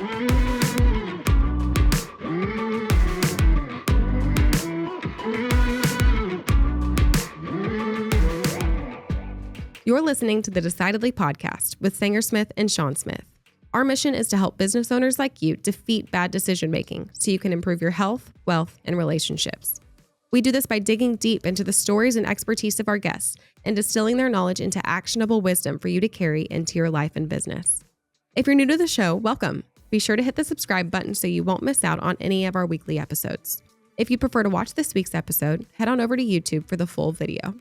You're listening to the Decidedly podcast with Sanger Smith and Sean Smith. Our mission is to help business owners like you defeat bad decision-making so you can improve your health, wealth, and relationships. We do this by digging deep into the stories and expertise of our guests and distilling their knowledge into actionable wisdom for you to carry into your life and business. If you're new to the show, welcome. Be sure to hit the subscribe button so you won't miss out on any of our weekly episodes. If you prefer to watch this week's episode, head on over to YouTube for the full video.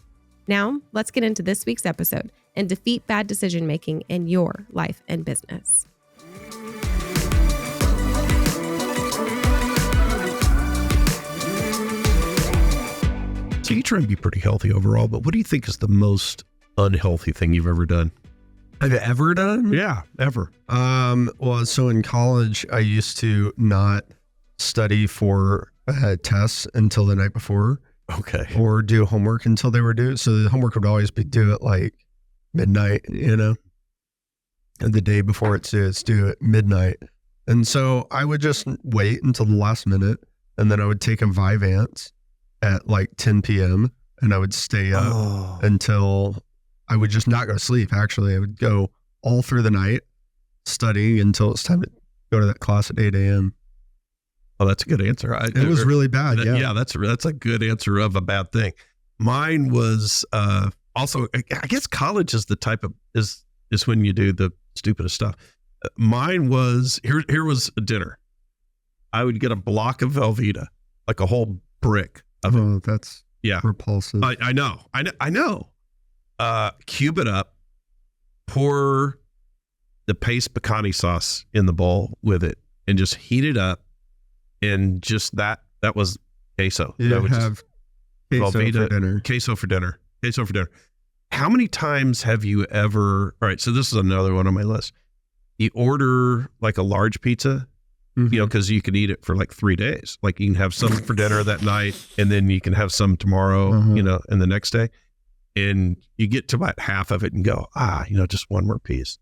Now, let's get into this week's episode and defeat bad decision-making in your life and business. So you try and be pretty healthy overall, but what do you think is the most unhealthy thing you've ever done? I've ever done? Yeah, ever. Well, so in college, I used to not study for tests until the night before. Okay. Or do homework until they were due. So the homework would always be due at like midnight, and the day before it's due at midnight. And so I would just wait until the last minute, and then I would take a Vyvanse at like 10 p.m. and I would stay up until I would just not go to sleep. Actually, I would go all through the night studying until it's time to go to that class at 8 a.m. Oh, that's a good answer. It was really bad. Yeah, that's a good answer of a bad thing. Mine was also, I guess college is the type of, is when you do the stupidest stuff. Mine was, here was a dinner. I would get a block of Velveeta, like a whole brick of it. That's repulsive. I know. Cube it up, pour the paste pecani sauce in the bowl with it, and just heat it up. And just that was queso. You that would have queso Velveeta, for dinner. Queso for dinner. How many times have you ever, all right, so this is another one on my list. You order like a large pizza, because you can eat it for like 3 days. Like you can have some for dinner that night, and then you can have some tomorrow, and the next day. And you get to about half of it and go, just one more piece.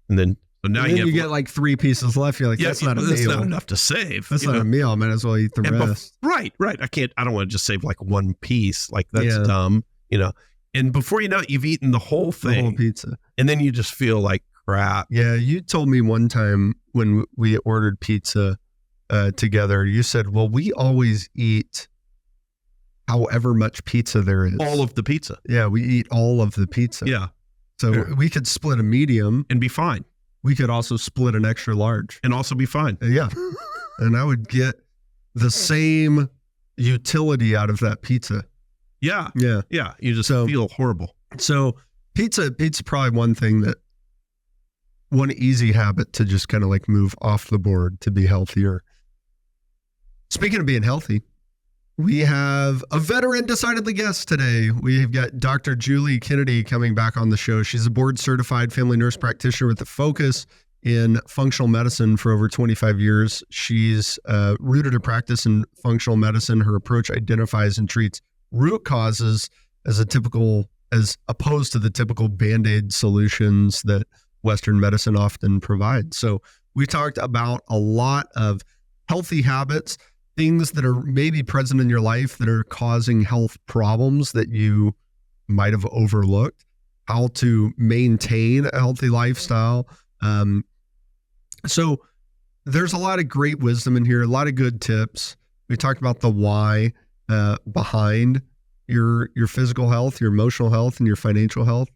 And then, so now you get like 3 pieces left. You're like, that's not a meal. That's not enough to save. That's not a meal. I might as well eat the rest. Right. I don't want to just save like one piece. Like that's dumb, And before you know it, you've eaten the whole thing. The whole pizza. And then you just feel like crap. Yeah. You told me one time when we ordered pizza together, you said, well, we always eat however much pizza there is. All of the pizza. Yeah. We eat all of the pizza. Yeah. So we could split a medium. And be fine. We could also split an extra large. And also be fine. Yeah. And I would get the same utility out of that pizza. Yeah. Yeah. Yeah. You just feel horrible. So pizza probably one easy habit to just kind of like move off the board to be healthier. Speaking of being healthy, we have a veteran Decidedly guest today. We've got Dr. Julie Kennedy coming back on the show. She's a board-certified family nurse practitioner with a focus in functional medicine for over 25 years. She's rooted a practice in functional medicine. Her approach identifies and treats root causes as opposed to the typical Band-Aid solutions that Western medicine often provides. So we talked about a lot of healthy habits, things that are maybe present in your life that are causing health problems that you might have overlooked, how to maintain a healthy lifestyle. So there's a lot of great wisdom in here, a lot of good tips. We talked about the why behind your physical health, your emotional health, and your financial health.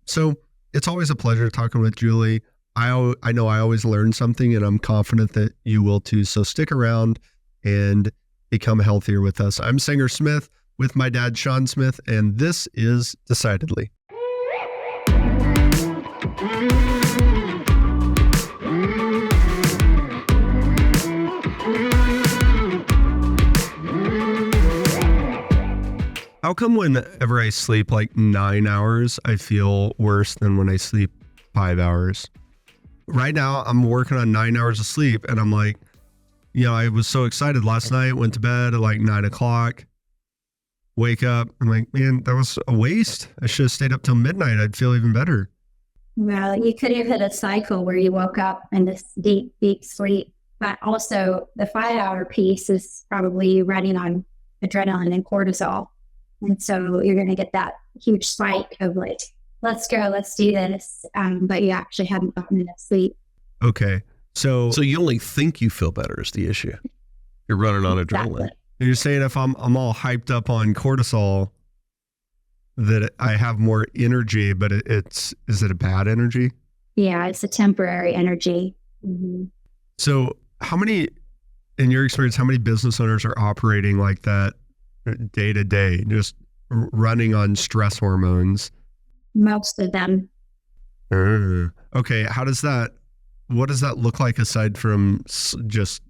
So it's always a pleasure talking with Julie. I know I always learn something, and I'm confident that you will too. So stick around and become healthier with us. I'm Sanger Smith with my dad, Sean Smith, and this is Decidedly. How come whenever I sleep like 9 hours, I feel worse than when I sleep 5 hours? Right now, I'm working on 9 hours of sleep, and I'm like, I was so excited last night, went to bed at like 9 o'clock, wake up, I'm like, man, that was a waste. I should have stayed up till midnight. I'd feel even better. Well, you could have hit a cycle where you woke up in this deep, deep sleep, but also the 5 hour piece is probably running on adrenaline and cortisol. And so you're going to get that huge spike of like, let's go, let's do this. But you actually haven't gotten enough sleep. Okay. So you only think you feel better is the issue. You're running on adrenaline. you're saying if I'm all hyped up on cortisol, that I have more energy, but is it a bad energy? Yeah, it's a temporary energy. Mm-hmm. So in your experience, how many business owners are operating like that day to day, just running on stress hormones? Most of them. Okay. What does that look like aside from just,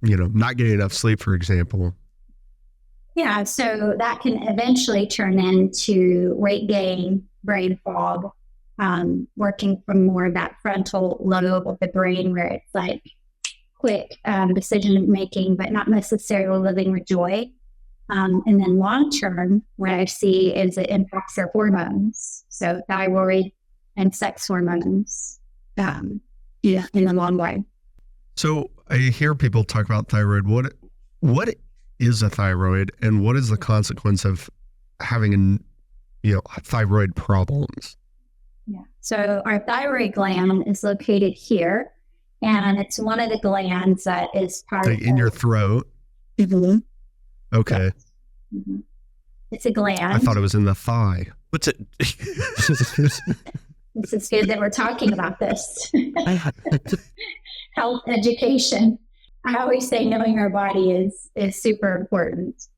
not getting enough sleep, for example? Yeah, so that can eventually turn into weight gain, brain fog, working from more of that frontal lobe of the brain where it's like quick decision making, but not necessarily living with joy. And then long term, what I see is it impacts their hormones, so thyroid and sex hormones, in the long run. So I hear people talk about thyroid. What is a thyroid, and what is the consequence of having thyroid problems? Yeah. So our thyroid gland is located here, and it's one of the glands that is part like in your throat. Mm-hmm. Okay. Yes. Mm-hmm. It's a gland. I thought it was in the thigh. What's it? This is good that we're talking about this. Health education. I always say knowing our body is super important.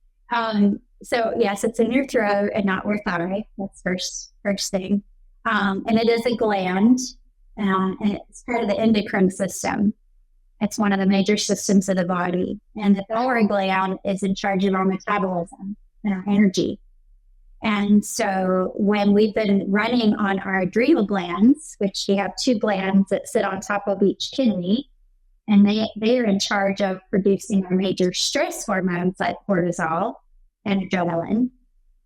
So yes, it's in your throat and not your thigh. That's first thing. And it is a gland, and it's part of the endocrine system. It's one of the major systems of the body. And the thyroid gland is in charge of our metabolism and our energy. And so when we've been running on our adrenal glands, which we have 2 glands that sit on top of each kidney, and they are in charge of producing our major stress hormones like cortisol and adrenaline.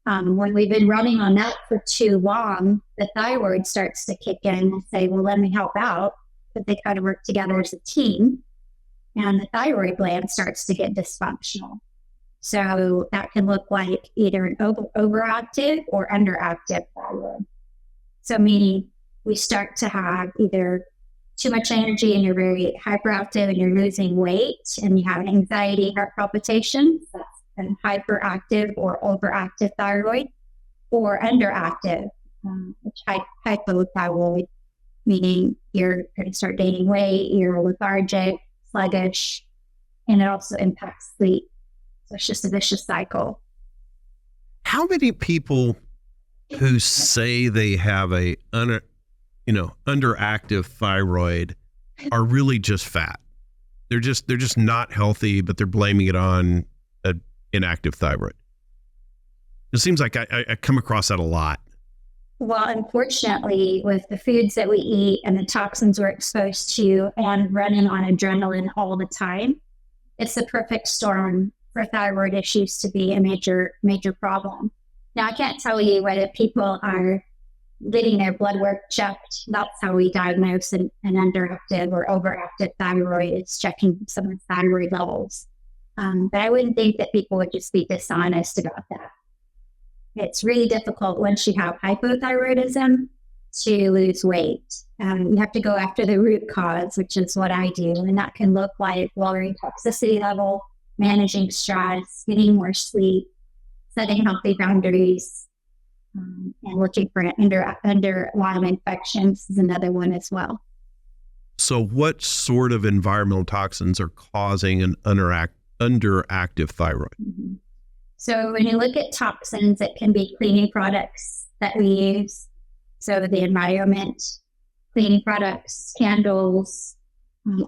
When we've been running on that for too long, the thyroid starts to kick in and say, well, let me help out. But they kind of work together as a team. And the thyroid gland starts to get dysfunctional. So that can look like either an overactive or underactive thyroid. So meaning we start to have either too much energy and you're very hyperactive and you're losing weight and you have anxiety, heart palpitations, that's a hyperactive or overactive thyroid, or underactive, which hypothyroid, meaning you're going to start gaining weight, you're lethargic, sluggish, and it also impacts sleep. So it's just a vicious cycle. How many people who say they have a underactive thyroid are really just fat? They're just not healthy, but they're blaming it on an inactive thyroid. It seems like I come across that a lot. Well, unfortunately, with the foods that we eat and the toxins we're exposed to and running on adrenaline all the time, it's the perfect storm for thyroid issues to be a major problem. Now, I can't tell you whether people are getting their blood work checked. That's how we diagnose an underactive or overactive thyroid. It's checking someone's thyroid levels. But I wouldn't think that people would just be dishonest about that. It's really difficult once you have hypothyroidism to lose weight. You have to go after the root cause, which is what I do. And that can look like lowering toxicity level, managing stress, getting more sleep, setting healthy boundaries, and looking for underlying infections is another one as well. So what sort of environmental toxins are causing an underactive thyroid? Mm-hmm. So when you look at toxins, it can be cleaning products that we use. So the environment, cleaning products, candles,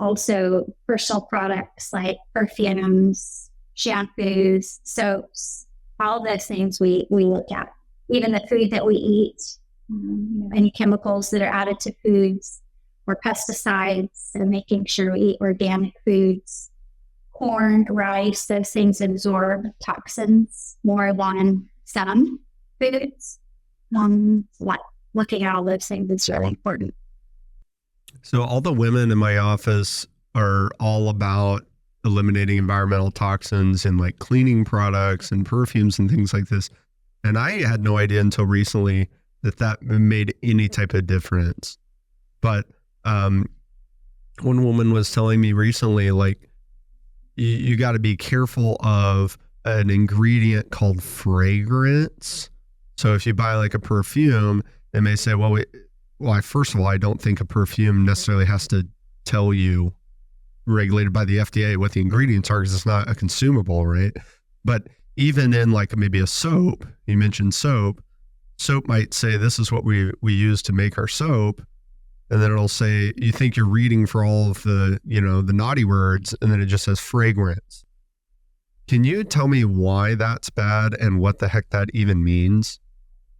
also personal products like perfumes, shampoos, soaps, all those things we look at. Even the food that we eat, any chemicals that are added to foods or pesticides, so making sure we eat organic foods, corn, rice, those things absorb toxins more than some foods. looking at all those things is really important. So all the women in my office are all about eliminating environmental toxins in like cleaning products and perfumes and things like this. And I had no idea until recently that made any type of difference. But one woman was telling me recently, like, you got to be careful of an ingredient called fragrance. So if you buy like a perfume, they may say, well, first of all, I don't think a perfume necessarily has to tell you, regulated by the FDA, what the ingredients are, because it's not a consumable, right? But even in like maybe a soap, you mentioned soap might say, this is what we use to make our soap. And then it'll say, you think you're reading for all of the, the naughty words, and then it just says fragrance. Can you tell me why that's bad and what the heck that even means?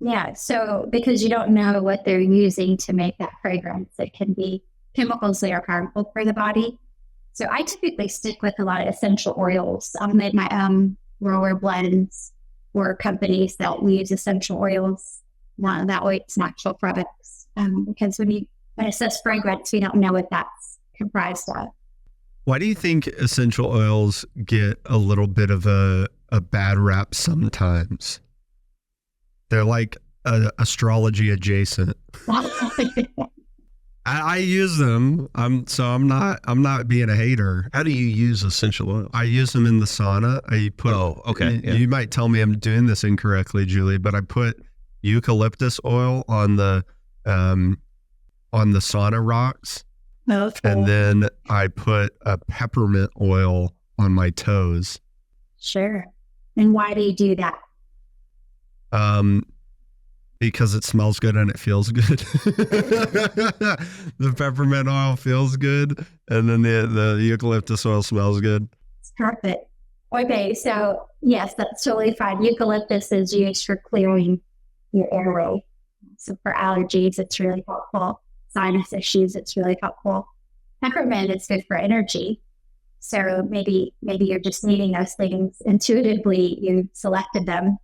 Yeah. So because you don't know what they're using to make that fragrance, it can be chemicals that are harmful for the body. So I typically stick with a lot of essential oils. I've made my own roller blends for companies that we use essential oils. That way it's natural products. Because when it says fragrance, we don't know what that's comprised of. Why do you think essential oils get a little bit of a bad rap sometimes? They're like astrology adjacent. I use them. I'm not being a hater. How do you use essential oil? I use them in the sauna. Okay. Yeah. You might tell me I'm doing this incorrectly, Julie, but I put eucalyptus oil on the sauna rocks. Okay. And then I put a peppermint oil on my toes. Sure. And why do you do that? Because it smells good and it feels good. The peppermint oil feels good, and then the eucalyptus oil smells good. It's perfect. Okay, so yes, that's totally fine. Eucalyptus is used for clearing your airway. So for allergies, it's really helpful. Sinus issues, it's really helpful. Peppermint is good for energy. So maybe you're just needing those things intuitively. You selected them.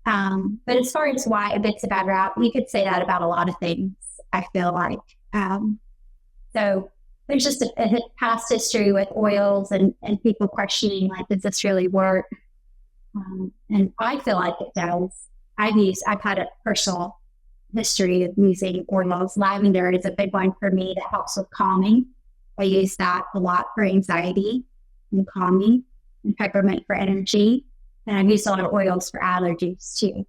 But as far as why it's a bad rap, you could say that about a lot of things, I feel like. So there's just a past history with oils and people questioning, like, does this really work? And I feel like it does. I've had a personal history of using oils. Lavender is a big one for me that helps with calming. I use that a lot for anxiety and calming, and peppermint for energy. And I've used a lot of oils for allergies too,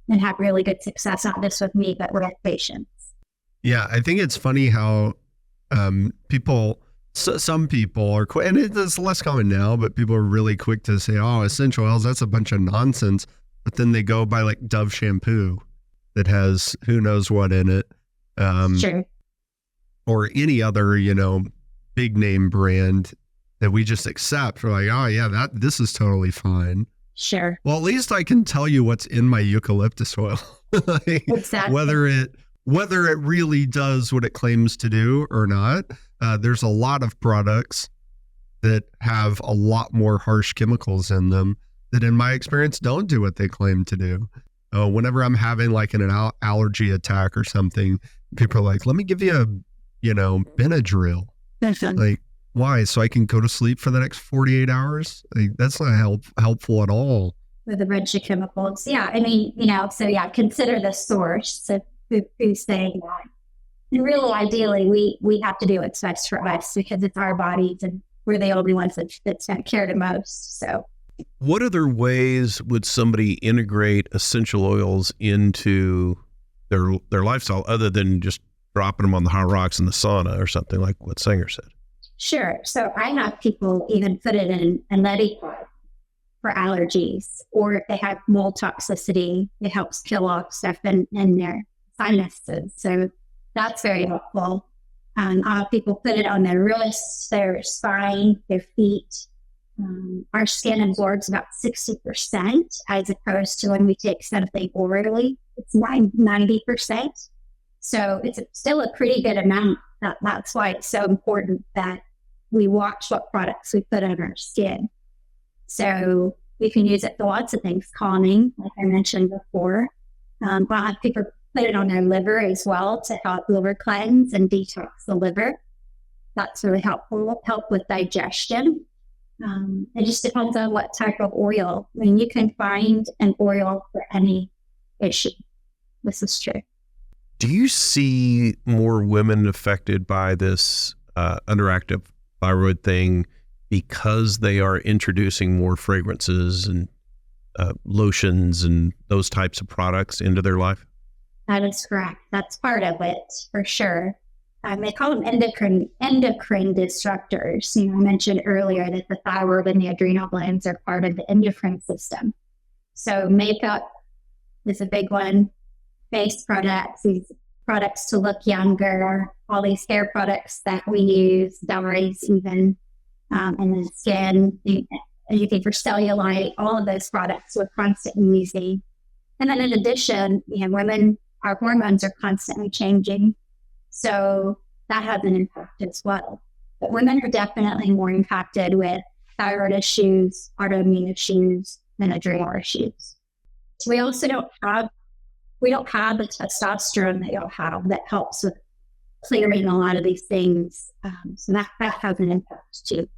and had really good success, not just with me, but with patients. Yeah, I think it's funny how some people are quick, and it's less common now, but people are really quick to say, oh, essential oils, that's a bunch of nonsense. But then they go buy like Dove shampoo that has who knows what in it. Sure. Or any other, big name brand that we just accept. We're like, oh yeah, this is totally fine. Sure. Well, at least I can tell you what's in my eucalyptus oil. Exactly. Whether it really does what it claims to do or not. There's a lot of products that have a lot more harsh chemicals in them that, in my experience, don't do what they claim to do. Whenever I'm having like an allergy attack or something, people are like, let me give you a, Benadryl. Like, why? So I can go to sleep for the next 48 hours? Like, that's not helpful at all. With a bunch of chemicals. Yeah. I mean, consider the source of who's saying that. And really, ideally, we have to do what's best for us because it's our bodies and we're the only ones that care the most. So what other ways would somebody integrate essential oils into their lifestyle other than just dropping them on the hot rocks in the sauna or something like what Sanger said? Sure. So I have people even put it in a neti pot for allergies, or if they have mold toxicity, it helps kill off stuff in their sinuses. So that's very helpful. People put it on their wrists, their spine, their feet. Our skin absorbs about 60% as opposed to when we take something orally, it's 90%. So it's still a pretty good amount. That's why it's so important that we watch what products we put on our skin. So we can use it for lots of things, calming, like I mentioned before. I'll have put it on their liver as well to help liver cleanse and detox the liver. That's really helpful, help with digestion. It just depends on what type of oil. I mean, you can find an oil for any issue. This is true. Do you see more women affected by this underactive thyroid thing because they are introducing more fragrances and lotions and those types of products into their life? That is correct. That's part of it for sure. They call them endocrine disruptors. I mentioned earlier that the thyroid and the adrenal glands are part of the endocrine system. So makeup is a big one. Face products, these products to look younger, all these hair products that we use, dyes even, and the skin, anything for cellulite, all of those products we're constantly using. And then in addition, women, our hormones are constantly changing. So that has an impact as well. But women are definitely more impacted with thyroid issues, autoimmune issues, and adrenal issues. We also don't have the testosterone that you'll have that helps with clearing a lot of these things. So that has an impact too.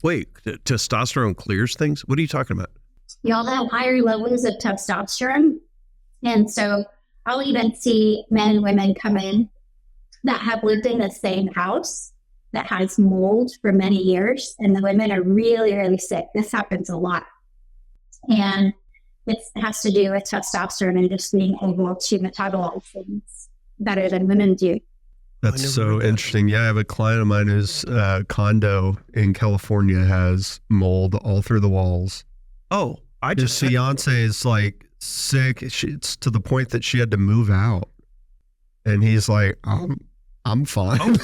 Wait, testosterone clears things? What are you talking about? Y'all have higher levels of testosterone. And so I'll even see men and women come in that have lived in the same house that has mold for many years. And the women are really, really sick. This happens a lot. And it has to do with testosterone and just being able to metabolize things better than women do. That's so interesting. Yeah, I have a client of mine whose condo in California has mold all through the walls. Oh, His fiance is like sick. It's to the point that she had to move out. And he's like, I'm fine.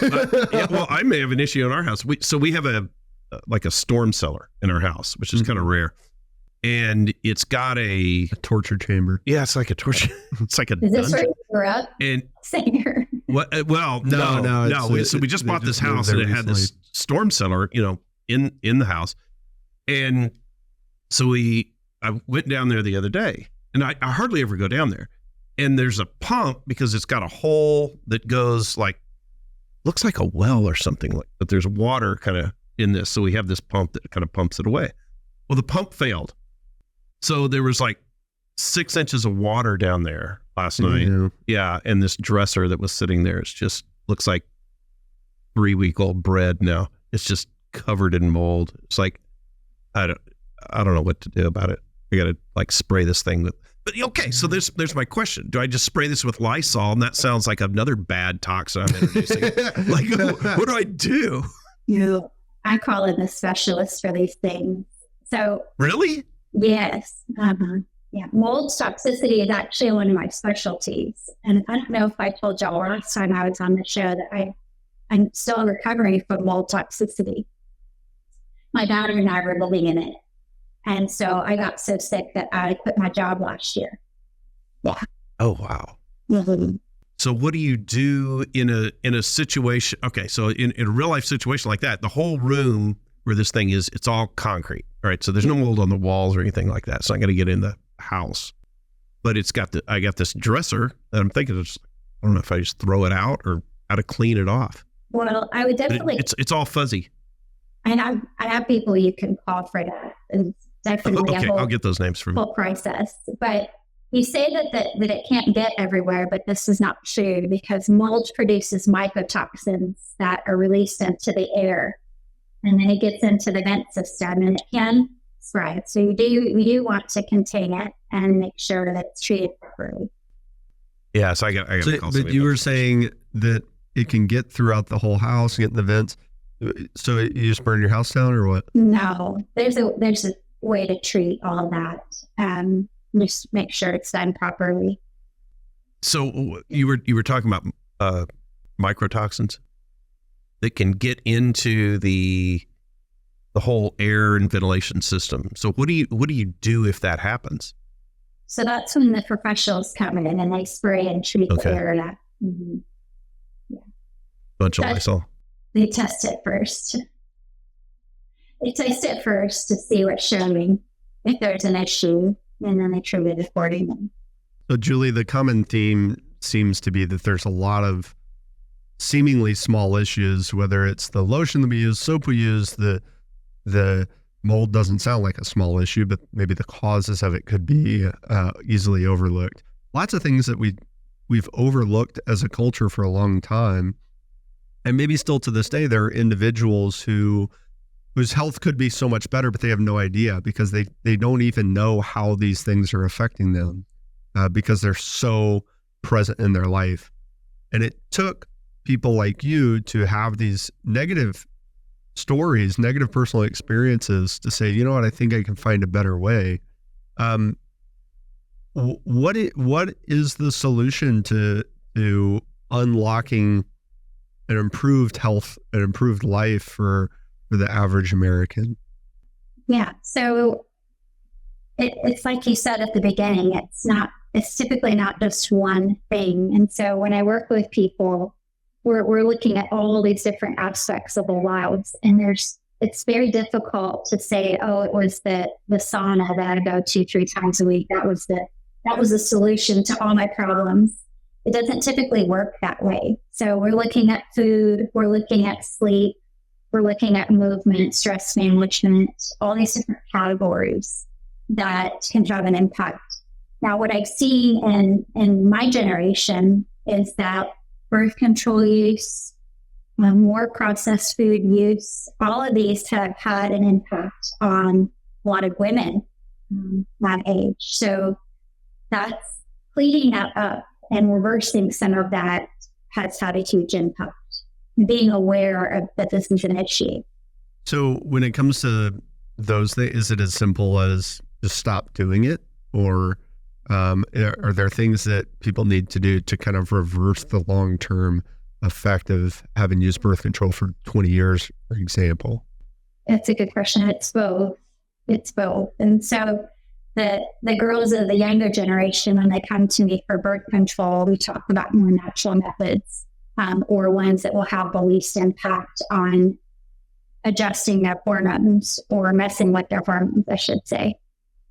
Yeah, well, I may have an issue in our house. We have a storm cellar in our house, which is kind of rare. And it's got a torture chamber. Yeah, it's like a torture. It's like a Is this where you grew up? And Singer. What? Well, no. So we just bought this house, and it had this storm cellar, in the house. And so I went down there the other day, and I hardly ever go down there. And there's a pump because it's got a hole that goes looks like a well or something, but there's water kind of in this. So we have this pump that kind of pumps it away. Well, the pump failed. So there was 6 inches of water down there last night. Yeah. And this dresser that was sitting there, it just looks like 3-week-old bread now. It's just covered in mold. It's I don't know what to do about it. I got to spray this thing with, but okay. So there's my question. Do I just spray this with Lysol? And that sounds like another bad toxin I'm introducing. What do I do? I call in a specialist for these things. So really? Yes. Yeah. Mold toxicity is actually one of my specialties. And I don't know if I told y'all last time I was on the show that I'm still recovering from mold toxicity. My daughter and I were living in it. And so I got so sick that I quit my job last year. Yeah. Oh, wow. Mm-hmm. So what do you do in a situation? Okay. So in a real life situation like that, the whole room where this thing is, it's all concrete. All right. So there's no mold on the walls or anything like that. It's not going to get in the house, but I got this dresser that I'm thinking I don't know if I just throw it out or how to clean it off. Well, I would definitely. It's all fuzzy. And I have people you can call for that. And definitely okay, I'll get those names from whole process. But you say that it can't get everywhere, but this is not true because mold produces mycotoxins that are released into the air. And then it gets into the vent system and it can spread. So you do want to contain it and make sure that it's treated properly. Yeah, so I got to call. But you were saying that it can get throughout the whole house, get in the vents. So you just burn your house down or what? No, there's a way to treat all of that. Just make sure it's done properly. So you were talking about microtoxins that can get into the whole air and ventilation system. So what do you do if that happens? So that's when the professionals come in and they spray and treat the air. Mm-hmm. Yeah. Bunch of Lysol. They test it first. They test it first to see what's showing, if there's an issue, and then they treat it accordingly. So Julie, the common theme seems to be that there's a lot of seemingly small issues, whether it's the lotion that we use, soap we use, the mold doesn't sound like a small issue, but maybe the causes of it could be easily overlooked. Lots of things that we've overlooked as a culture for a long time. And maybe still to this day, there are individuals whose health could be so much better, but they have no idea because they don't even know how these things are affecting them because they're so present in their life. And it took people like you to have these negative stories, negative personal experiences to say, you know what, I think I can find a better way. What is the solution to unlocking an improved health, an improved life for the average American? Yeah. So it's like you said at the beginning, it's typically not just one thing. And so when I work with people, we're looking at all these different aspects of their lives. And it's very difficult to say, oh, it was the sauna that I go to 3 times a week. That was the solution to all my problems. It doesn't typically work that way. So we're looking at food, we're looking at sleep, we're looking at movement, stress management, all these different categories that can have an impact. Now, what I've seen in my generation is that birth control use, more processed food use, all of these have had an impact on a lot of women that age. So that's cleaning that up and reversing some of that has had a huge impact. Being aware of that this is an issue. So when it comes to those things, is it as simple as just stop doing it? Or are there things that people need to do to kind of reverse the long-term effect of having used birth control for 20 years, for example? It's a good question. It's both. And so the girls of the younger generation, when they come to me for birth control, we talk about more natural methods or ones that will have the least impact on adjusting their hormones or messing with their hormones, I should say.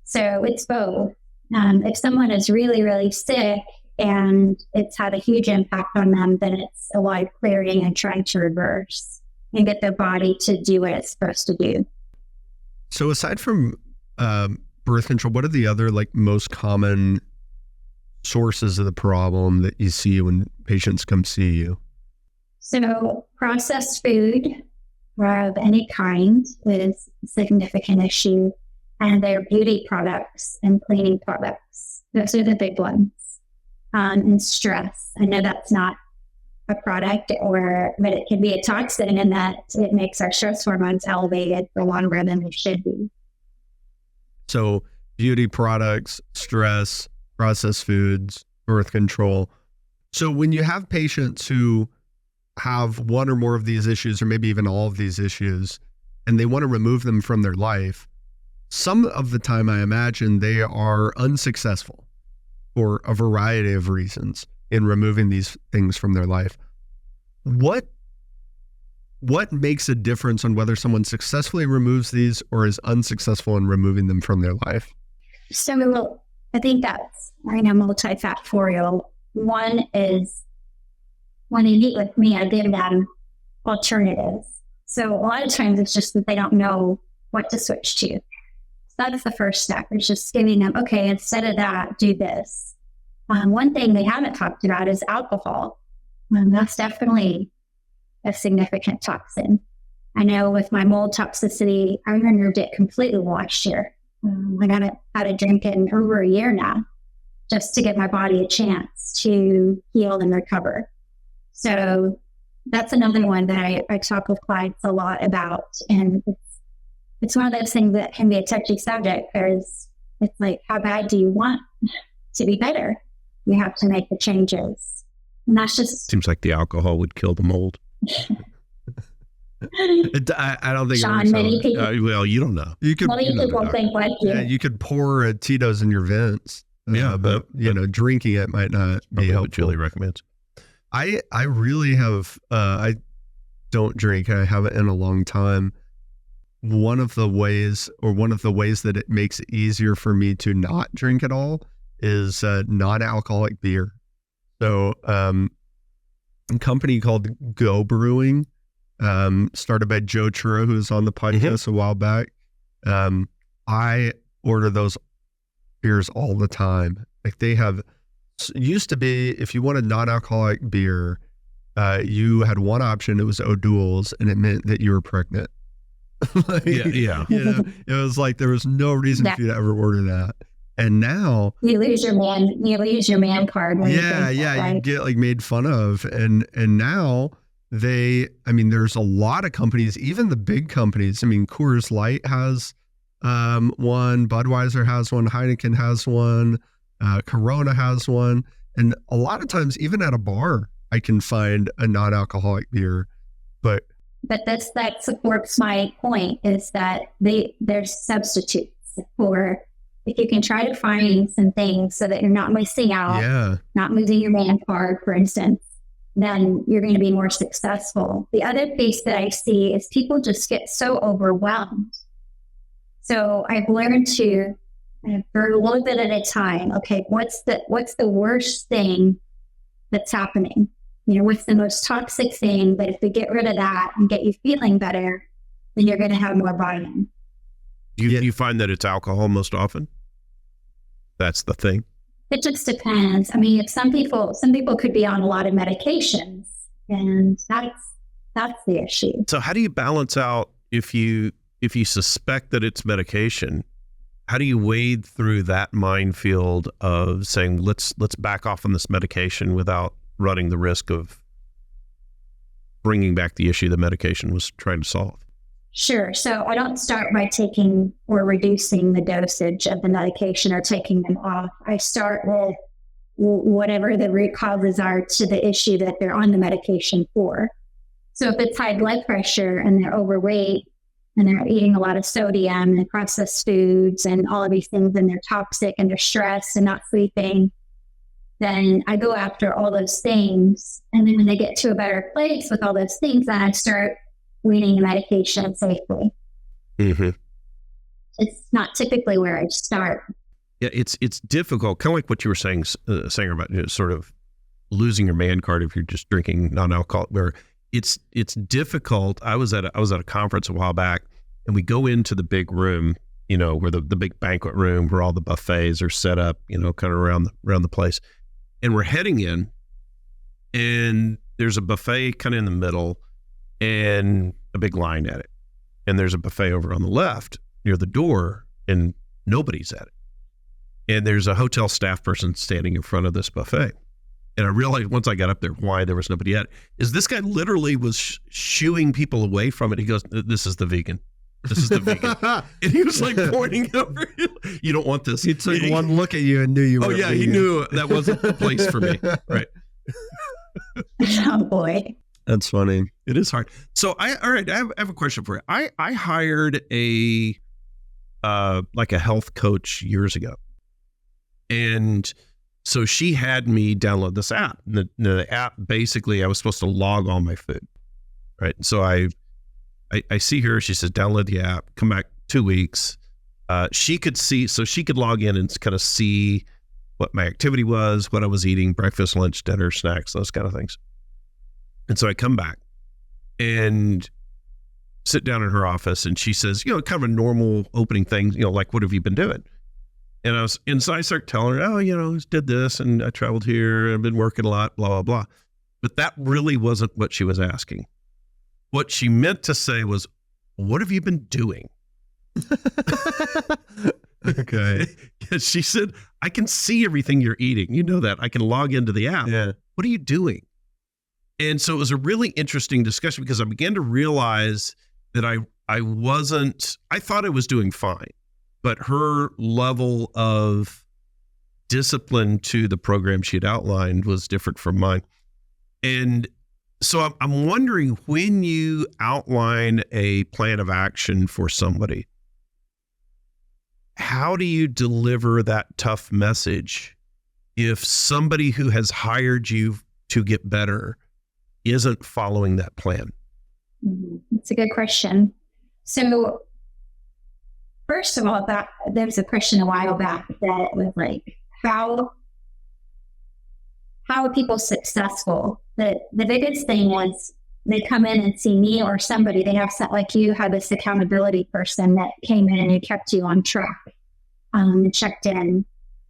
So it's both. If someone is really, really sick and it's had a huge impact on them, then it's a lot of clearing and trying to reverse and get their body to do what it's supposed to do. So aside from birth control, what are the other most common sources of the problem that you see when patients come see you? So processed food of any kind is a significant issue. And their beauty products and cleaning products. Those are the big ones. And stress. I know that's not a product but it can be a toxin in that it makes our stress hormones elevated for longer than they should be. So beauty products, stress, processed foods, birth control. So when you have patients who have one or more of these issues, or maybe even all of these issues, and they want to remove them from their life, some of the time, I imagine they are unsuccessful for a variety of reasons in removing these things from their life. What makes a difference on whether someone successfully removes these or is unsuccessful in removing them from their life? So I think that's multifactorial. One is when they meet with me, I give them alternatives. So a lot of times it's just that they don't know what to switch to. That's the first step. It's just giving them, okay, instead of that, do this. One thing they haven't talked about is alcohol. That's definitely a significant toxin. I know with my mold toxicity, I removed it completely last year. I haven't had a drink in over a year now, just to give my body a chance to heal and recover. So that's another one that I talk with clients a lot about. And it's one of those things that can be a touchy subject because it's like, how bad do you want to be better? You have to make the changes. And that's just... Seems like the alcohol would kill the mold. I don't think Sean, many people... well, you don't know. You could, many people think like you. Yeah, you could pour a Tito's in your vents. But drinking it might not be helpful. What Julie recommends. I really have... I don't drink. I haven't in a long time. One of the ways that it makes it easier for me to not drink at all is non-alcoholic beer. So a company called Go Brewing, started by Joe Churro, who was on the podcast a while back. I order those beers all the time. Like they have, used to be, if you wanted non-alcoholic beer, you had one option. It was O'Doul's, and it meant that you were pregnant. Like, Yeah. You know, it was like there was no reason for you to ever order that. And now you lose your man card. When you drink that, right? You get like made fun of. And now there's a lot of companies, even the big companies. I mean, Coors Light has one, Budweiser has one, Heineken has one, Corona has one. And a lot of times, even at a bar, I can find a non-alcoholic beer, but that supports my point, is that there's substitutes for, if you can try to find some things so that you're not missing out, not losing your man card, for instance, then you're going to be more successful. The other piece that I see is people just get so overwhelmed. So I've learned to, for a little bit at a time, okay, what's the worst thing that's happening? You know, what's the most toxic thing? But if we get rid of that and get you feeling better, then you're going to have more buy-in. You find that it's alcohol most often? That's the thing? It just depends. I mean, some people could be on a lot of medications, and that's the issue. So how do you balance out if you suspect that it's medication? How do you wade through that minefield of saying, let's back off on this medication without running the risk of bringing back the issue the medication was trying to solve? Sure. So I don't start by taking or reducing the dosage of the medication or taking them off. I start with whatever the root causes are to the issue that they're on the medication for. So if it's high blood pressure and they're overweight and they're eating a lot of sodium and processed foods and all of these things, and they're toxic and they're stressed and not sleeping, then I go after all those things. And then when they get to a better place with all those things, then I start weaning the medication safely. Mm-hmm. It's not typically where I start. Yeah, it's difficult. Kind of like what you were saying about, you know, sort of losing your man card if you're just drinking non-alcoholic. Where it's difficult. I was at a conference a while back, and we go into the big room, you know, where the big banquet room where all the buffets are set up, you know, kind of around the place. And we're heading in, and there's a buffet kind of in the middle and a big line at it. And there's a buffet over on the left near the door, and nobody's at it. And there's a hotel staff person standing in front of this buffet. And I realized once I got up there why there was nobody at it, is this guy literally was shooing people away from it. He goes, "This is the vegan. This is the vegan." And he was like pointing over, "You don't want this." He took one look at you and knew you were vegan. He knew that wasn't the place for me. Right. Oh boy. That's funny. It is hard. So I have a question for you. I hired a health coach years ago. And so she had me download this app. The app, basically, I was supposed to log all my food. Right. So I see her, she says, download the app, come back 2 weeks. She could log in and kind of see what my activity was, what I was eating, breakfast, lunch, dinner, snacks, those kind of things. And so I come back and sit down in her office, and she says, you know, kind of a normal opening thing, you know, like, what have you been doing? And so I start telling her, oh, you know, I did this and I traveled here, I've been working a lot, blah, blah, blah. But that really wasn't what she was asking. What she meant to say was, what have you been doing? Okay. She said, I can see everything you're eating. You know that. I can log into the app. Yeah. What are you doing? And so it was a really interesting discussion, because I began to realize that I thought I was doing fine, but her level of discipline to the program she had outlined was different from mine. And so I'm wondering, when you outline a plan of action for somebody, how do you deliver that tough message if somebody who has hired you to get better isn't following that plan? That's a good question. So first of all, there was a question a while back that was like, how how are people successful? The biggest thing was they come in and see me or somebody. They have like you had this accountability person that came in and who kept you on track and checked in.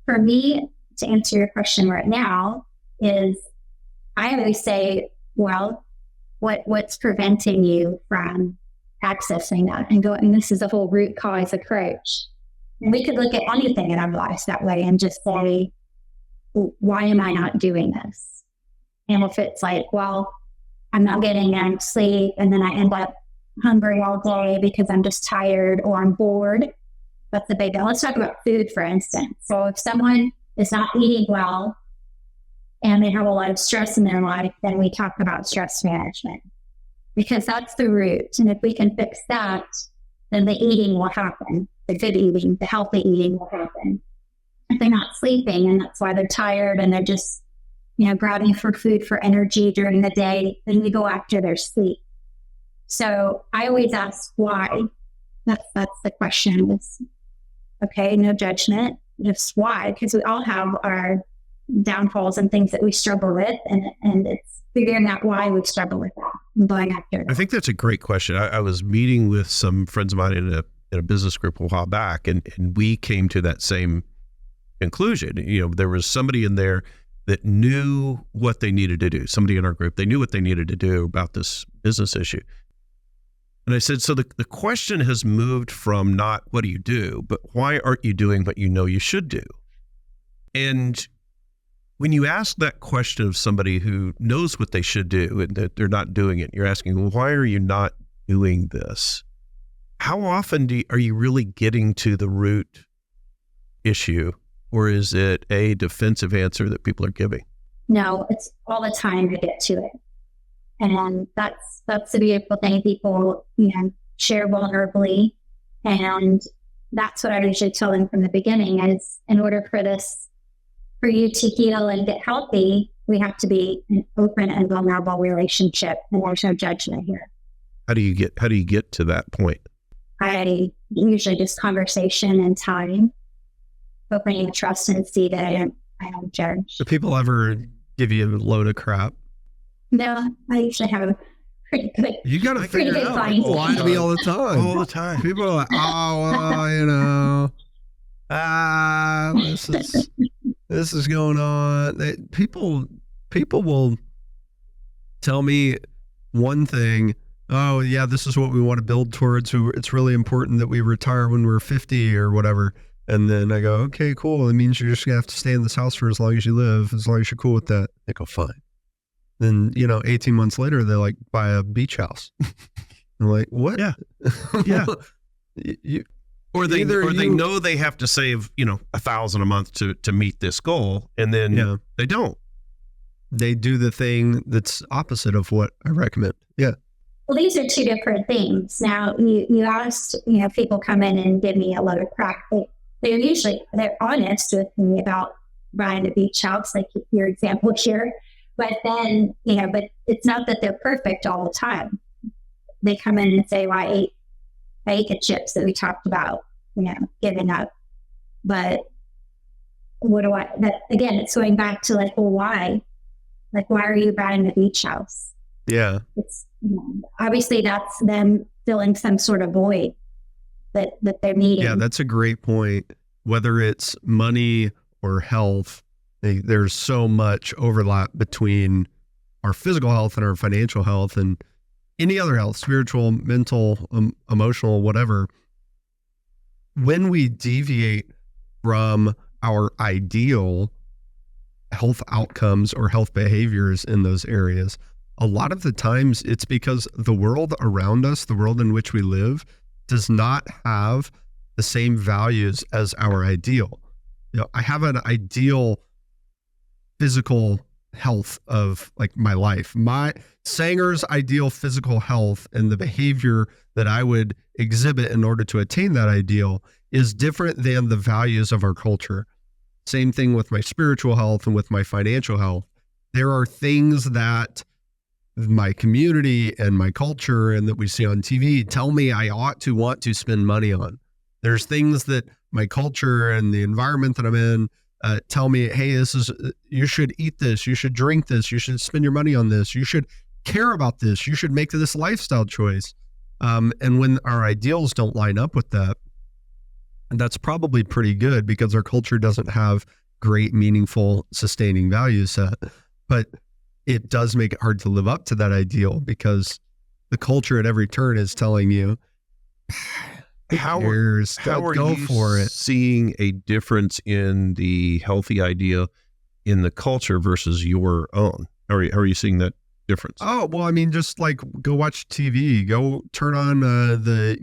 For me, to answer your question right now, is I always say, well, what's preventing you from accessing that and going, this is a whole root cause approach. And we could look at anything in our lives that way and just say, why am I not doing this? And if it's like, well, I'm not getting enough sleep and then I end up hungry all day because I'm just tired or I'm bored, that's a big deal. Let's talk about food, for instance. So if someone is not eating well and they have a lot of stress in their life, then we talk about stress management because that's the root. And if we can fix that, then the eating will happen. The good eating, the healthy eating will happen. If they're not sleeping and that's why they're tired and they're just, grabbing for food for energy during the day, then we go after their sleep. So I always ask why. That's the question. It's, okay, no judgment, just why? Because we all have our downfalls and things that we struggle with, and it's figuring out why we struggle with that and going after that. I think that's a great question. I was meeting with some friends of mine in a business group a while back, and we came to that same conclusion. There was somebody in there that knew what they needed to do. Somebody in our group, they knew what they needed to do about this business issue. And I said, so the question has moved from not what do you do, but why aren't you doing what you know you should do? And when you ask that question of somebody who knows what they should do and that they're not doing it, you're asking, well, why are you not doing this? How often are you really getting to the root issue? Or is it a defensive answer that people are giving? No, it's all the time to get to it. And that's the beautiful thing. People, share vulnerably. And that's what I usually tell them from the beginning is in order for you to heal and get healthy, we have to be an open and vulnerable relationship. And there's no judgment here. How do you get to that point? I usually just conversation and time. Opening trust and see that I don't judge. Do people ever give you a load of crap? No, I usually have a pretty good. You got to figure it out. People lie to me all the time. All the time. People are like, this is going on. People will tell me one thing. Oh yeah, this is what we want to build towards. It's really important that we retire when we're 50 or whatever. And then I go, okay, cool. It means you're just going to have to stay in this house for as long as you live, as long as you're cool with that. They go, fine. Then, 18 months later, they like buy a beach house. I'm like, what? Yeah. Yeah. Or they know they have to save, $1,000 a month to meet this goal. And then they don't. They do the thing that's opposite of what I recommend. Yeah. Well, these are two different things. Now, you asked, people come in and give me a load of crap. They're honest with me about buying a beach house, like your example here. But then, but it's not that they're perfect all the time. They come in and say, well, I ate the chips that we talked about, giving up. But again, it's going back to like, well, why? Like, why are you buying a beach house? Yeah. It's, obviously that's them filling some sort of void that they're needing. Yeah, that's a great point. Whether it's money or health, there's so much overlap between our physical health and our financial health and any other health, spiritual, mental, emotional, whatever. When we deviate from our ideal health outcomes or health behaviors in those areas, a lot of the times it's because the world around us, the world in which we live, does not have the same values as our ideal. I have an ideal physical health of like my life. My Sanger's ideal physical health and the behavior that I would exhibit in order to attain that ideal is different than the values of our culture. Same thing with my spiritual health and with my financial health. There are things that my community and my culture and that we see on TV tell me I ought to want to spend money on. There's things that my culture and the environment that I'm in tell me, hey, you should eat this, you should drink this, you should spend your money on this, you should care about this, you should make this lifestyle choice. And when our ideals don't line up with that, that's probably pretty good because our culture doesn't have great, meaningful, sustaining value set. But it does make it hard to live up to that ideal because the culture at every turn is telling you, how are you seeing a difference in the healthy idea in the culture versus your own? How are you seeing that difference? Oh, well, I mean, just like go watch TV, go turn on the,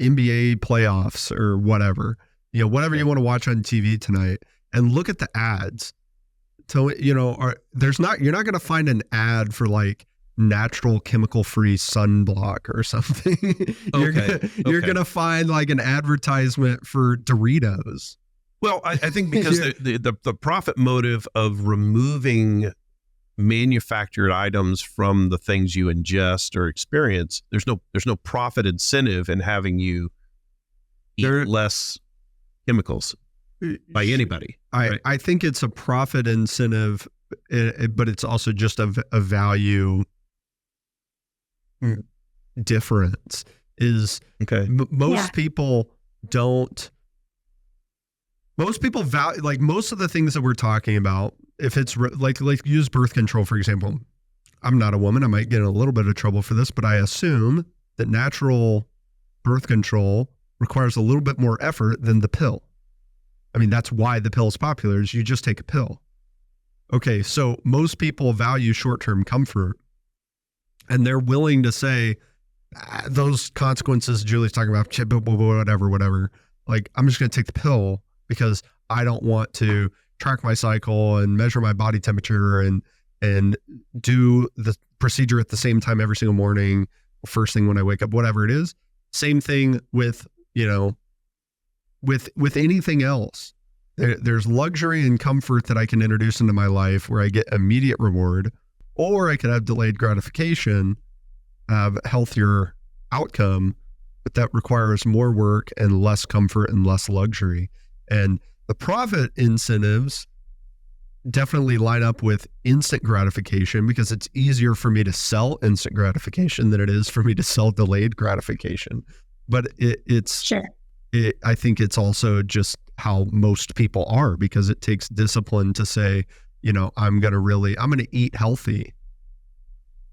NBA playoffs or whatever, whatever you want to watch on TV tonight, and look at the ads. So, you're not going to find an ad for like natural chemical-free sunblock or something. You're going to find like an advertisement for Doritos. Well, I think because the profit motive of removing manufactured items from the things you ingest or experience, there's no profit incentive in having you eat less chemicals by anybody. Right? I think it's a profit incentive, but it's also just a value difference. Is most people value, like most of the things that we're talking about. If it's like use birth control, for example, I'm not a woman. I might get in a little bit of trouble for this, but I assume that natural birth control requires a little bit more effort than the pill. I mean, that's why the pill is popular, is you just take a pill. Okay, so most people value short-term comfort, and they're willing to say, those consequences Julie's talking about, whatever. Like, I'm just going to take the pill because I don't want to track my cycle and measure my body temperature and do the procedure at the same time every single morning, first thing when I wake up, whatever it is. Same thing with, with anything else. There's luxury and comfort that I can introduce into my life where I get immediate reward, or I could have delayed gratification, have a healthier outcome, but that requires more work and less comfort and less luxury. And the profit incentives definitely line up with instant gratification because it's easier for me to sell instant gratification than it is for me to sell delayed gratification. But I think it's also just how most people are, because it takes discipline to say, I'm going to eat healthy.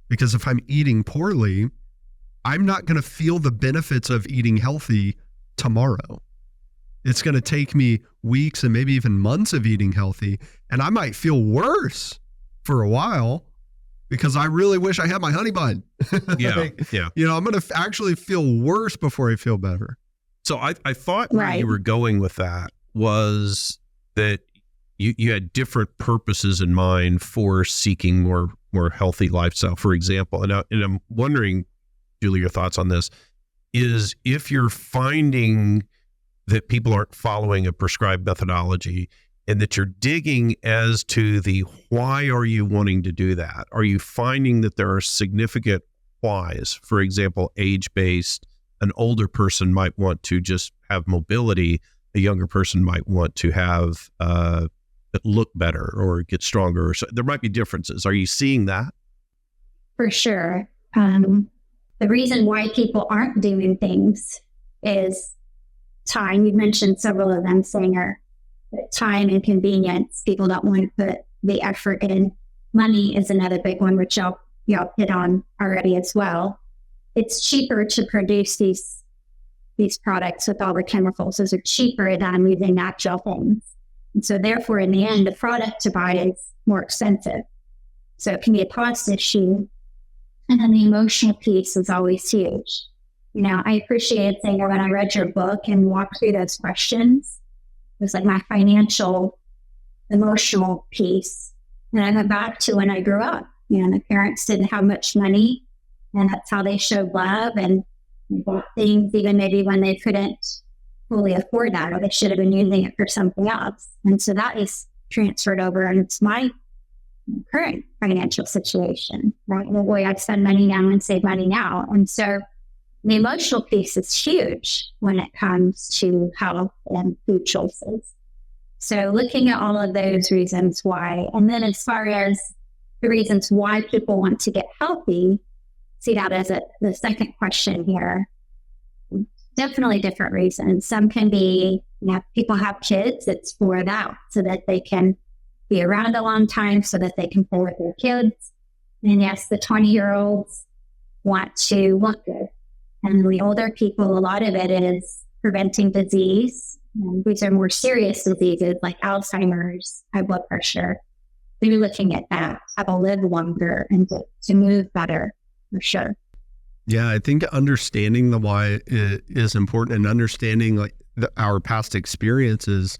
Because if I'm eating poorly, I'm not going to feel the benefits of eating healthy tomorrow. It's going to take me weeks and maybe even months of eating healthy. And I might feel worse for a while because I really wish I had my honey bun. Yeah. I'm going to actually feel worse before I feel better. So I thought where you were going with that was that you had different purposes in mind for seeking more healthy lifestyle, for example. And I'm wondering, Julie, your thoughts on this is if you're finding that people aren't following a prescribed methodology and that you're digging as to the why are you wanting to do that? Are you finding that there are significant whys? For example, age-based, an older person might want to just have mobility. A younger person might want to have look better or get stronger. So there might be differences. Are you seeing that? For sure. The reason why people aren't doing things is time. You mentioned several of them, Sanger. Time and convenience. People don't want to put the effort in. Money is another big one, which y'all hit on already as well. It's cheaper to produce these products with all the chemicals. Those are cheaper than using natural things. And so therefore, in the end, the product to buy is more expensive. So it can be a cost issue. And then the emotional piece is always huge. I appreciate, Sanger, when I read your book and walked through those questions, it was like my financial, emotional piece. And I went back to when I grew up. My parents didn't have much money, and that's how they showed love and bought things, even maybe when they couldn't fully afford that, or they should have been using it for something else. And so that is transferred over, and it's my current financial situation, right? The way I spend money now and save money now. And so the emotional piece is huge when it comes to health and food choices. So looking at all of those reasons why, and then as far as the reasons why people want to get healthy, see that as the second question here. Definitely different reasons. Some can be, people have kids, it's for that, so that they can be around a long time, so that they can play with their kids. And yes, the 20-year-olds want to look good. And the older people, a lot of it is preventing disease. And these are more serious diseases like Alzheimer's, high blood pressure. They're looking at that, how to live longer and to move better, for sure. Yeah, I think understanding the why is important, and understanding like our past experiences,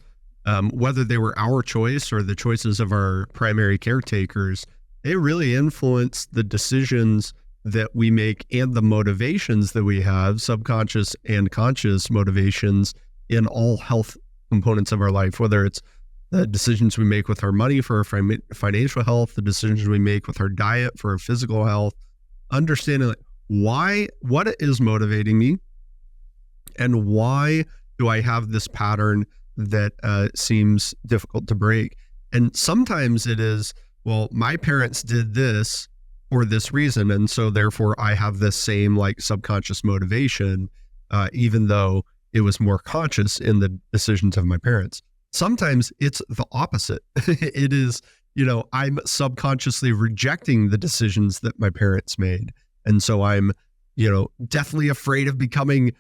whether they were our choice or the choices of our primary caretakers, they really influence the decisions that we make and the motivations that we have, subconscious and conscious motivations in all health components of our life, whether it's the decisions we make with our money for our financial health, the decisions we make with our diet for our physical health, understanding like, what is motivating me, and why do I have this pattern that seems difficult to break. And sometimes it is, well, my parents did this for this reason, and so therefore I have this same like subconscious motivation, even though it was more conscious in the decisions of my parents. Sometimes it's the opposite. It is, I'm subconsciously rejecting the decisions that my parents made. And so I'm, definitely afraid of becoming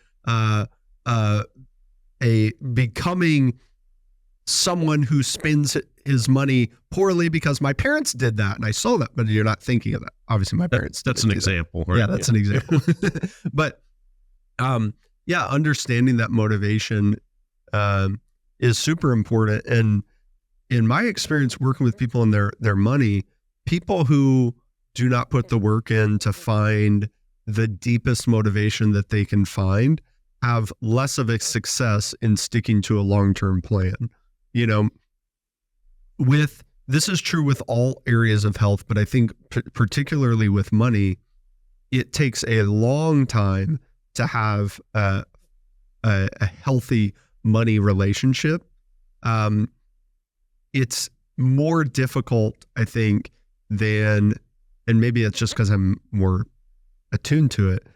someone who spends his money poorly because my parents did that. And I saw that, but you're not thinking of that. Obviously my parents That's an example. Right? Yeah, that's an example. But understanding that motivation is super important. And in my experience working with people and their money, people who do not put the work in to find the deepest motivation that they can find have less of a success in sticking to a long-term plan. This is true with all areas of health, but I think particularly with money, it takes a long time to have a healthy money relationship. It's more difficult, I think, than, and maybe it's just because I'm more attuned to it.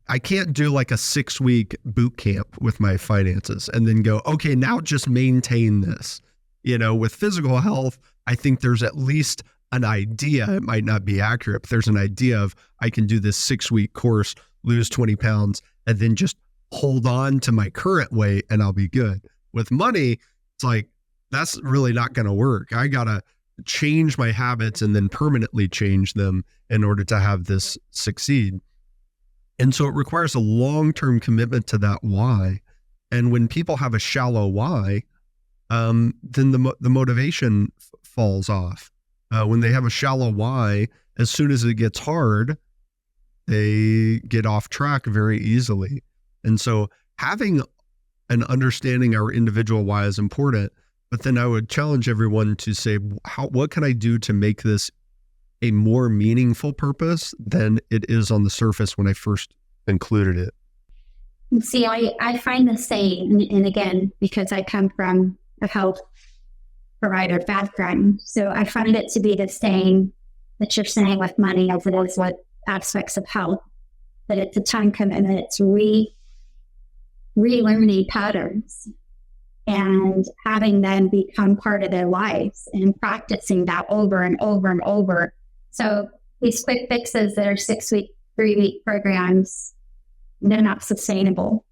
I can't do like a 6-week boot camp with my finances and then go, okay, now just maintain this. With physical health, I think there's at least an idea. It might not be accurate, but there's an idea of I can do this 6-week course, lose 20 pounds, and then just hold on to my current weight and I'll be good. With money, it's like, that's really not going to work. I got to change my habits and then permanently change them in order to have this succeed. And so it requires a long-term commitment to that why. And when people have a shallow why, then the motivation falls off. When they have a shallow why, as soon as it gets hard, they get off track very easily. And so having an understanding our individual why is important. But then I would challenge everyone to say, what can I do to make this a more meaningful purpose than it is on the surface when I first included it? See, I find the same, and again, because I come from a health provider background, so I find it to be the same that you're saying with money as it is with aspects of health, that it's a time commitment, it's relearning patterns and having them become part of their lives and practicing that over and over and over. So these quick fixes that are 6-week, 3-week programs, they're not sustainable.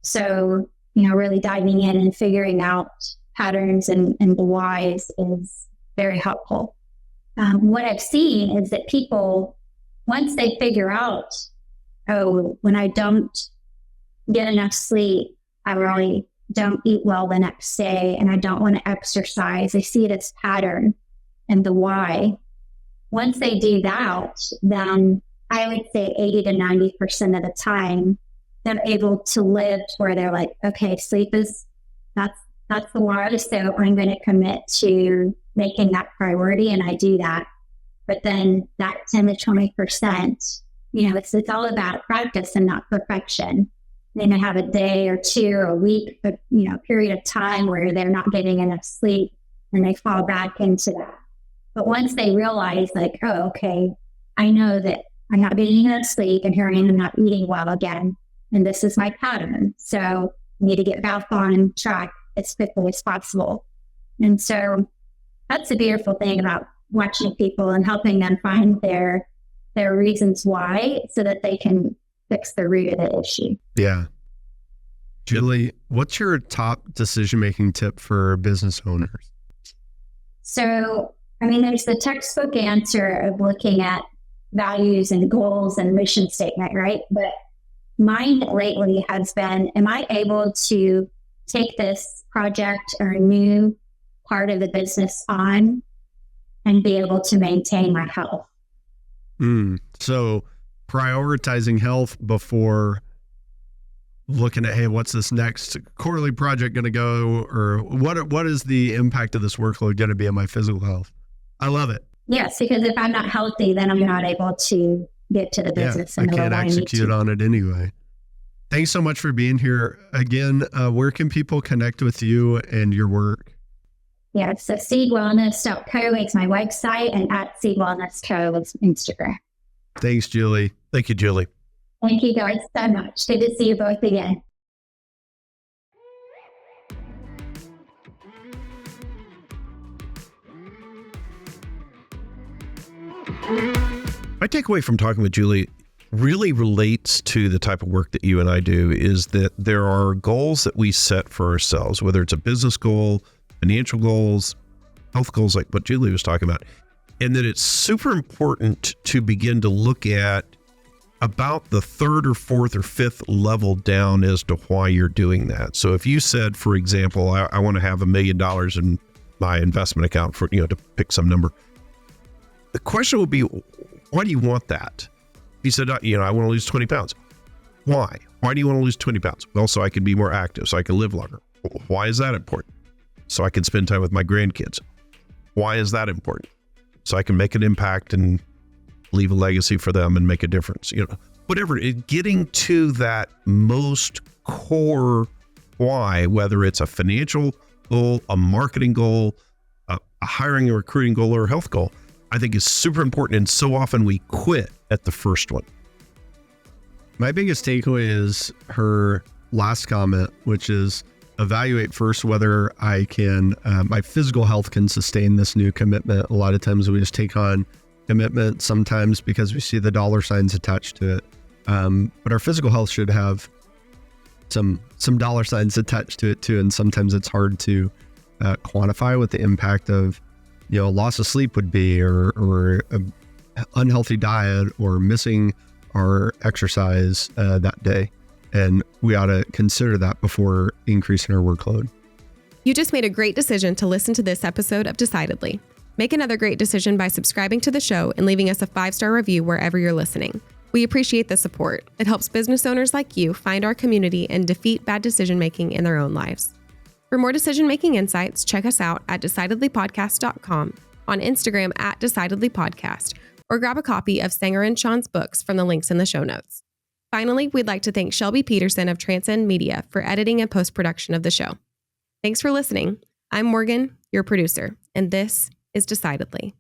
So, really diving in and figuring out patterns and the whys is very helpful. What I've seen is that people, once they figure out, when I don't get enough sleep, I really don't eat well the next day, and I don't want to exercise. They see it as pattern and the why. Once they do that, then I would say 80 to 90% of the time, they're able to live where they're like, okay, sleep is, that's the why. So I'm going to commit to making that priority, and I do that. But then that 10 to 20%, it's all about practice and not perfection. They may have a day or two or a week, but period of time where they're not getting enough sleep and they fall back into that. But once they realize like, oh, okay, I know that I'm not getting enough sleep and here I am not eating well again. And this is my pattern. So I need to get back on track as quickly as possible. And so that's the beautiful thing about watching people and helping them find their reasons why so that they can fix the root of the issue. Yeah. Julie, what's your top decision-making tip for business owners? So, there's the textbook answer of looking at values and goals and mission statement, right? But mine lately has been, am I able to take this project or new part of the business on and be able to maintain my health? So prioritizing health before looking at, hey, what's this next quarterly project going to go? Or what is the impact of this workload going to be on my physical health? I love it. Yes, because if I'm not healthy, then I'm not able to get to the business. I can't execute on it anyway. Thanks so much for being here. Again, where can people connect with you and your work? Yeah, so seedwellness.co is my website and at seedwellness.co is Instagram. Thanks, Julie. Thank you, Julie. Thank you guys so much. Good to see you both again. My takeaway from talking with Julie really relates to the type of work that you and I do, is that there are goals that we set for ourselves, whether it's a business goal, financial goals, health goals, like what Julie was talking about. And that it's super important to begin to look at about the third or fourth or fifth level down as to why you're doing that. So if you said, for example, I want to have $1 million in my investment account for, to pick some number. The question would be, why do you want that? He said, I want to lose 20 pounds. Why? Why do you want to lose 20 pounds? Well, so I can be more active, so I can live longer. Why is that important? So I can spend time with my grandkids. Why is that important? So I can make an impact and leave a legacy for them and make a difference. Whatever. Getting to that most core why, whether it's a financial goal, a marketing goal, a hiring or recruiting goal, or a health goal, I think is super important. And so often we quit at the first one. My biggest takeaway is her last comment, which is evaluate first whether I can, my physical health can sustain this new commitment. A lot of times we just take on commitment, sometimes because we see the dollar signs attached to it. But our physical health should have some dollar signs attached to it too. And sometimes it's hard to quantify what the impact of, loss of sleep would be, or an unhealthy diet, or missing our exercise that day. And we ought to consider that before increasing our workload. You just made a great decision to listen to this episode of Decidedly. Make another great decision by subscribing to the show and leaving us a 5-star review wherever you're listening. We appreciate the support. It helps business owners like you find our community and defeat bad decision-making in their own lives. For more decision-making insights, check us out at decidedlypodcast.com, on Instagram at decidedlypodcast, or grab a copy of Sanger and Sean's books from the links in the show notes. Finally, we'd like to thank Shelby Peterson of Transcend Media for editing and post-production of the show. Thanks for listening. I'm Morgan, your producer, and this is Decidedly.